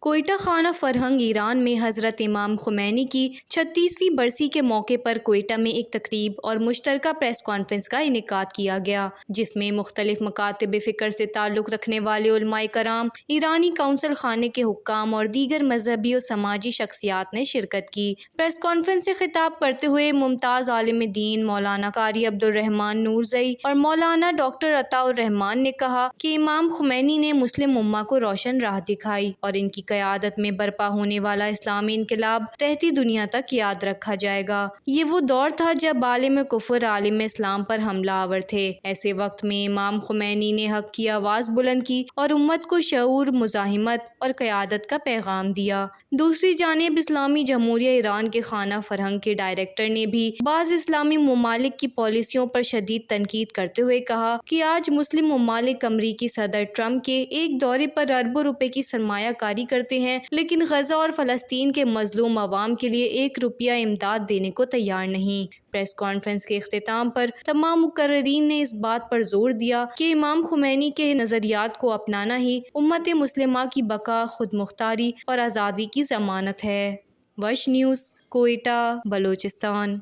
کوئٹہ خانہ فرہنگ ایران میں حضرت امام خمینی کی 36ویں برسی کے موقع پر کوئٹہ میں ایک تقریب اور مشترکہ پریس کانفرنس کا انعقاد کیا گیا، جس میں مختلف مکاتب فکر سے تعلق رکھنے والے علماء کرام، ایرانی کونسل خانے کے حکام اور دیگر مذہبی و سماجی شخصیات نے شرکت کی۔ پریس کانفرنس سے خطاب کرتے ہوئے ممتاز عالم دین مولانا قاری عبدالرحمن نورزئی اور مولانا ڈاکٹر عطاء الرحمن نے کہا کہ امام خمینی نے مسلم امہ کو روشن راہ دکھائی اور ان کی قیادت میں برپا ہونے والا اسلامی انقلاب رہتی دنیا تک یاد رکھا جائے گا۔ یہ وہ دور تھا جب عالم کفر عالم اسلام پر حملہ آور تھے۔ ایسے وقت میں امام خمینی نے حق کی آواز بلند کی اور امت کو شعور، مزاحمت اور قیادت کا پیغام دیا۔ دوسری جانب اسلامی جمہوریہ ایران کے خانہ فرہنگ کے ڈائریکٹر نے بھی بعض اسلامی ممالک کی پالیسیوں پر شدید تنقید کرتے ہوئے کہا کہ آج مسلم ممالک امریکی صدر ٹرمپ کے ایک دورے پر اربوں روپے کی سرمایہ کاری کرتے ہیں، لیکن غزہ اور فلسطین کے مظلوم عوام کے لیے 1 روپیہ امداد دینے کو تیار نہیں۔ پریس کانفرنس کے اختتام پر تمام مقررین نے اس بات پر زور دیا کہ امام خمینی کے نظریات کو اپنانا ہی امت مسلمہ کی بقا، خود مختاری اور آزادی کی ضمانت ہے۔ وش نیوز، کوئٹہ، بلوچستان۔